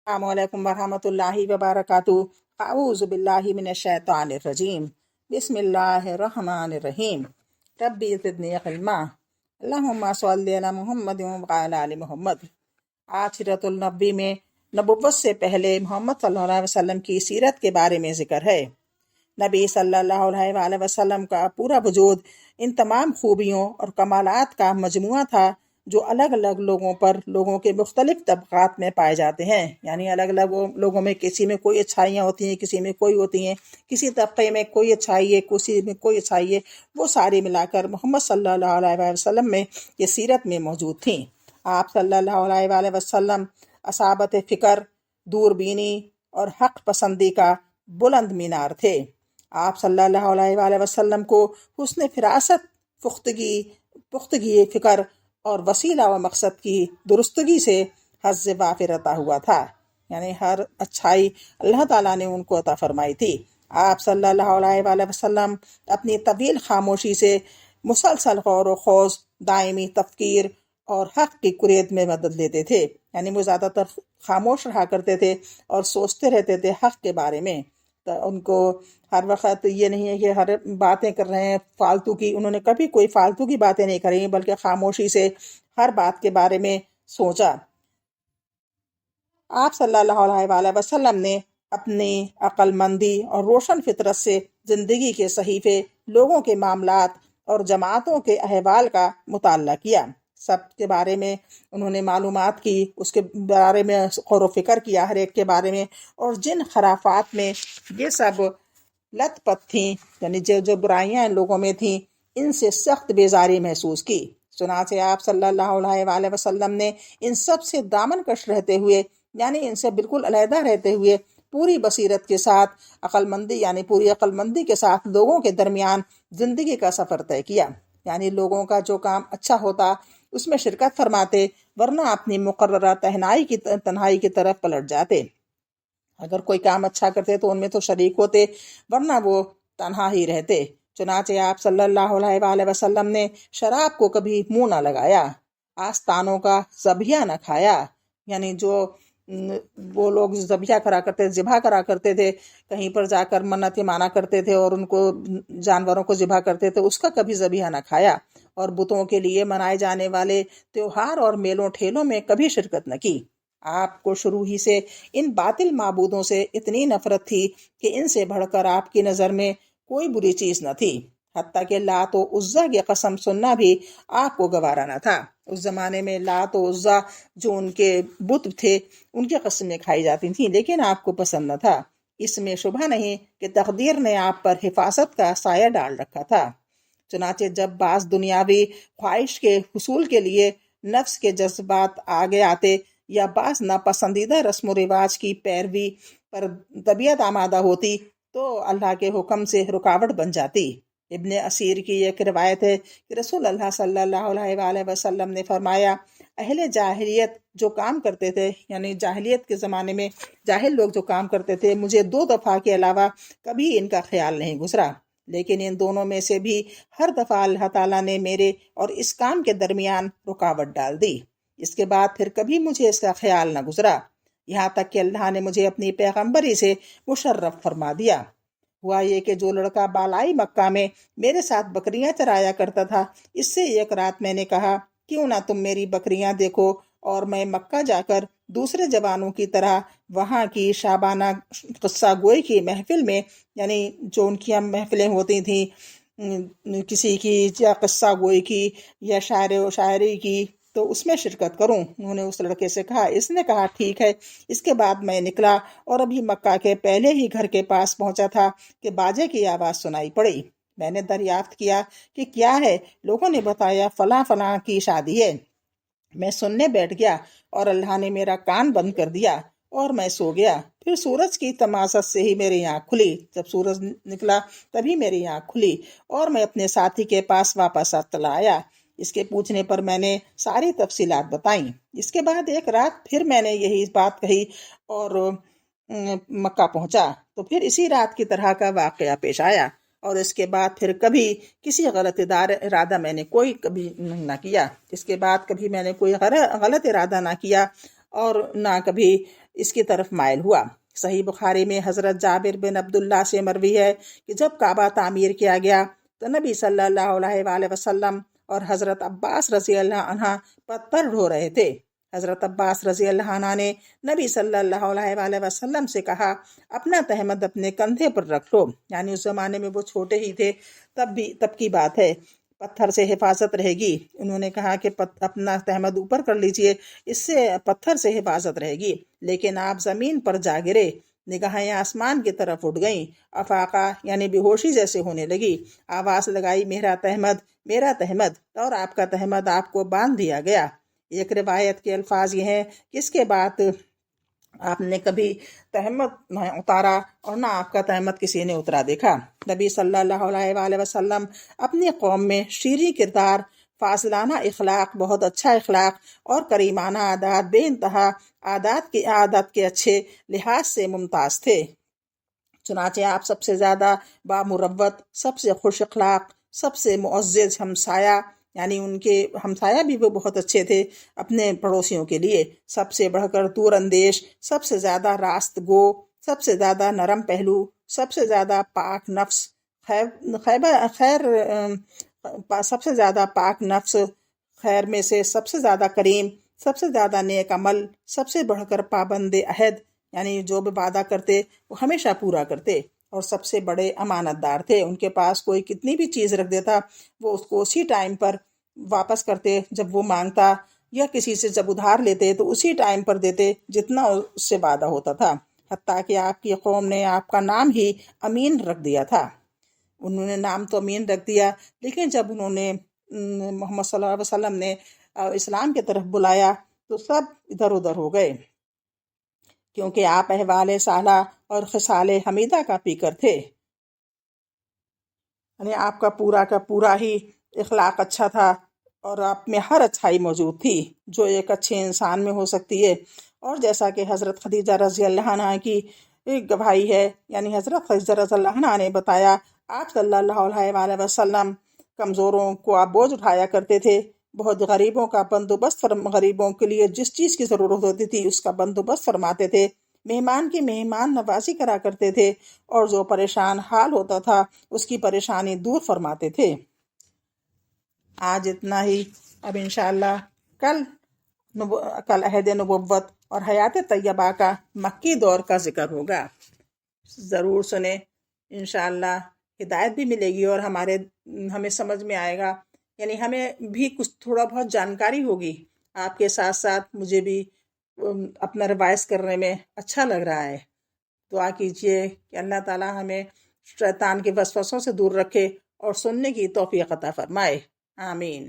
अस्सलामुअलैकुम वरहमतुल्लाहि वबरकातुहू। अऊज़ु बिल्लाहि मिनश्शैतानिर रजीम। बिस्मिल्लाहिर्रहमानिर्रहीम। रब्बी ज़िदनी इल्मा। अल्लाहुम्मा सल्लि अला मुहम्मद व अला आलि मुहम्मद। आज सीरतुल नबी में नबुव्वत से पहले मोहम्मद सल्लल्लाहु अलैहि वसल्लम की सीरत के बारे में ज़िक्र है। नबी सल्लल्लाहु अलैहि वसल्लम का पूरा वजूद इन तमाम खूबियों और कमालात का मजमुआ था जो अलग अलग लोगों के मुख्तलिफ तबक़ात में पाए जाते हैं। यानी अलग अलग लोगों में किसी में कोई अच्छाइयाँ होती हैं, किसी में कोई होती हैं, किसी तबके में कोई अच्छाई है, किसी में कोई अच्छाई है। वो सारी मिलाकर मोहम्मद सल्लल्लाहु अलैहि वसल्लम में ये सीरत में मौजूद थी। आप सल्लल्लाहु अलैहि वसल्लम असाबत फ़िक्र, दूरबीनी और हक़ पसंदी का बुलंद मीनार थे। आप सल्लल्लाहु अलैहि वसल्लम को हुस्न फिरासत, पुख्तगी फ़िक्र और वसीला व मकसद की दुरुस्तगी से हज़्ज़ वाफ़िर अता हुआ था। यानी हर अच्छाई अल्लाह ताला ने उनको अता फरमाई थी। आप सल्लल्लाहु अलैहि वसल्लम अपनी तवील खामोशी से मुसलसल गौर व खौज, दायमी तफ़कीर और हक़ की कुरेद में मदद लेते थे। यानी वो ज़्यादातर खामोश रहा करते थे और सोचते रहते थे हक़ के बारे में। तो उनको हर वक्त ये नहीं है कि हर बातें कर रहे हैं फालतू की, उन्होंने कभी कोई फालतू की बातें नहीं करी, बल्कि खामोशी से हर बात के बारे में सोचा। आप सल्लल्लाहु अलैहि वसल्लम ने अपनी अक्लमंदी और रोशन फितरत से ज़िंदगी के सहीफ़े, लोगों के मामलात और जमातों के अहवाल का मुताला किया। सब के बारे में उन्होंने मालूमात की, उसके बारे में गौर व फिक्र किया हर एक के बारे में। और जिन खराफात में ये सब लत पत थी, यानी जो जो बुराइयां इन लोगों में थी, इनसे सख्त बेजारी महसूस की। चुनाचे आप सल्लल्लाहु अलैहि वसल्लम ने इन सब से दामन कश रहते हुए, यानी इनसे बिल्कुल अलहदा रहते हुए, पूरी बसीरत के साथ अक्लमंदी यानी पूरी अक्लमंदी के साथ लोगों के दरमियान ज़िंदगी का सफ़र तय किया। यानी लोगों का जो काम अच्छा होता उसमें शिरकत फरमाते, वरना अपनी मुकर्ररा तन्हाई की तरफ पलट जाते। अगर कोई काम अच्छा करते तो उनमें तो शरीक होते, वरना वो तन्हा ही रहते। चुनाचे आप सल्लल्लाहु अलैहि वसल्लम ने शराब को कभी मुंह न लगाया, आस्तानों का ज़बिया न खाया। यानी जो वो लोग ज़बिया करा करते, ज़िबा करा करते थे, कहीं पर जाकर मन्नतें माना करते थे और उनको जानवरों को ज़िबा करते थे, उसका कभी ज़बिया न खाया। और बुतों के लिए मनाए जाने वाले त्योहार और मेलों ठेलों में कभी शिरकत न की। आपको शुरू ही से इन बातिल माबूदों से इतनी नफरत थी कि इनसे बढ़कर आपकी नज़र में कोई बुरी चीज़ न थी। हत्ता कि लात व उज़्ज़ा की कसम सुनना भी आपको गवारा न था। उस ज़माने में लात व उज़्ज़ा जो उनके बुत थे, उनकी कस्में खाई जाती थीं, लेकिन आपको पसंद न था। इसमें शुबा नहीं कि तकदीर ने आप पर हिफाजत का साया डाल रखा था। चुनाचे जब बाज़ दुनियावी ख्वाहिश के हुसूल के लिए नफ्स के जज्बात आगे आते, या बाज़ नापसंदीदा रस्म व रिवाज की पैरवी पर तबीयत आमादा होती, तो अल्लाह के हुक्म से रुकावट बन जाती। इब्ने असीर की एक रिवायत है कि रसूल अल्लाह सल्लल्लाहु अलैहि वसल्लम ने फरमाया, अहले जाहिलियत जो काम करते थे, यानी जाहिलियत के ज़माने में जाहिल लोग जो काम करते थे, मुझे 2 दफ़ा के अलावा कभी इनका ख्याल नहीं गुजरा। लेकिन इन दोनों में से भी हर दफ़ा अल्लाह ताला ने मेरे और इस काम के दरमियान रुकावट डाल दी। इसके बाद फिर कभी मुझे इसका ख्याल न गुजरा, यहाँ तक कि अल्लाह ने मुझे अपनी पैगंबरी से मुशर्रफ फरमा दिया। हुआ ये कि जो लड़का बालाई मक्का में मेरे साथ बकरियां चराया करता था, इससे एक रात मैंने कहा, क्यों ना तुम मेरी बकरियां देखो और मैं मक्का जाकर दूसरे जवानों की तरह वहाँ की शाबाना किस्सा गोई की महफिल में, यानी जो उनकी महफिलें होती थी, किसी की या किस्सा गोई की या शायरी की, तो उसमें शिरकत करूं। उन्होंने उस लड़के से कहा। इसने कहा ठीक है। इसके बाद मैं निकला और अभी मक्का के पहले ही घर के पास पहुंचा था कि बाजे की आवाज़ सुनाई पड़ी। मैंने दरियाफ्त किया कि क्या है। लोगों ने बताया फलां फलां की शादी है। मैं सुनने बैठ गया और अल्लाह ने मेरा कान बंद कर दिया और मैं सो गया। फिर सूरज की तमाशत से ही मेरी आँख खुली। जब सूरज निकला तभी मेरी आँख खुली और मैं अपने साथी के पास वापस चला आया। इसके पूछने पर मैंने सारी तफसीलात बताई। इसके बाद एक रात फिर मैंने यही बात कही और मक्का पहुंचा, तो फिर इसी रात की तरह का वाकया पेश आया। और इसके बाद फिर कभी किसी गलत इरादा मैंने कोई कभी ना किया। इसके बाद कभी मैंने कोई गलत इरादा ना किया اور نہ کبھی اس کی طرف مائل ہوا۔ صحیح بخاری میں حضرت جابر بن عبداللہ سے مروی ہے کہ جب کعبہ تعمیر کیا گیا تو نبی صلی اللہ علیہ وآلہ وسلم اور حضرت عباس رضی اللہ عنہ پتھر ڈھو رہے تھے۔ حضرت عباس رضی اللہ عنہ نے نبی صلی اللہ علیہ وآلہ وسلم سے کہا اپنا تہمد اپنے کندھے پر رکھ لو، یعنی اس زمانے میں وہ چھوٹے ہی تھے، تب کی بات ہے، پتھر سے حفاظت رہے گی۔ انہوں نے کہا کہ اپنا تہمد اوپر کر لیجئے، اس سے پتھر سے حفاظت رہے گی، لیکن آپ زمین پر جا گرے، نگاہیں آسمان کی طرف اٹھ گئیں، افاقہ یعنی بے ہوشی جیسے ہونے لگی، آواز لگائی میرا تہمد میرا تہمد، اور آپ کا تہمد آپ کو باندھ دیا گیا۔ ایک روایت کے الفاظ یہ ہیں کہ اس کے بعد آپ نے کبھی تہمد نہ اتارا اور نہ آپ کا تہمد کسی نے اترا دیکھا۔ نبی صلی اللہ علیہ وآلہ وسلم اپنی قوم میں شیریں کردار، فاضلانہ اخلاق، بہت اچھا اخلاق اور کریمانہ عادات، بے انتہا عادات کے اچھے لحاظ سے ممتاز تھے۔ چنانچہ آپ سب سے زیادہ بامروت، سب سے خوش اخلاق، سب سے معزز ہمسایہ، یعنی ان کے ہمسایہ بھی وہ بہت اچھے تھے اپنے پڑوسیوں کے لیے، سب سے بڑھ کر دور اندیش، سب سے زیادہ راست گو، سب سے زیادہ نرم پہلو، سب سے زیادہ پاک نفس، سب سے زیادہ پاک نفس، خیر میں سے سب سے زیادہ کریم، سب سے زیادہ نیک عمل، سب سے بڑھ کر پابند عہد، یعنی جو بھی وعدہ کرتے وہ ہمیشہ پورا کرتے، اور سب سے بڑے امانت دار تھے۔ ان کے پاس کوئی کتنی بھی چیز رکھ دیتا وہ اس کو اسی ٹائم پر واپس کرتے جب وہ مانگتا، یا کسی سے جب ادھار لیتے تو اسی ٹائم پر دیتے جتنا اس سے وعدہ ہوتا تھا، حتیٰ کہ آپ کی قوم نے آپ کا نام ہی امین رکھ دیا تھا۔ انہوں نے نام تو امین رکھ دیا، لیکن جب انہوں نے محمد صلی اللہ علیہ وسلم نے اسلام کی طرف بلایا تو سب ادھر ادھر ہو گئے، کیونکہ آپ احوال صالح اور خصال حمیدہ کا پیکر تھے، یعنی آپ کا پورا ہی اخلاق اچھا تھا، اور آپ میں ہر اچھائی موجود تھی جو ایک اچھے انسان میں ہو سکتی ہے۔ اور جیسا کہ حضرت خدیجہ رضی اللہ عنہ کی ایک گواہی ہے، یعنی حضرت خدیجہ رضی اللہ عنہ نے بتایا آپ صلی اللہ علیہ وآلہ وسلم کمزوروں کو آپ بوجھ اٹھایا کرتے تھے، بہت غریبوں کا بندوبست غریبوں کے لیے جس چیز کی ضرورت ہوتی تھی اس کا بندوبست فرماتے تھے، مہمان کی مہمان نوازی کرا کرتے تھے، اور جو پریشان حال ہوتا تھا اس کی پریشانی دور فرماتے تھے۔ آج اتنا ہی، اب انشاءاللہ کل عہد نبوت اور حیات طیبہ کا مکی دور کا ذکر ہوگا، ضرور سنیں، انشاءاللہ ہدایت بھی ملے گی اور ہمیں سمجھ میں آئے گا، یعنی ہمیں بھی کچھ تھوڑا بہت جانکاری ہوگی، آپ کے ساتھ ساتھ مجھے بھی اپنا ریوائز کرنے میں اچھا لگ رہا ہے۔ دعا کیجئے کہ اللہ تعالی ہمیں شیطان کے وسوسوں سے دور رکھے اور سننے کی توفیق عطا فرمائے، آمین۔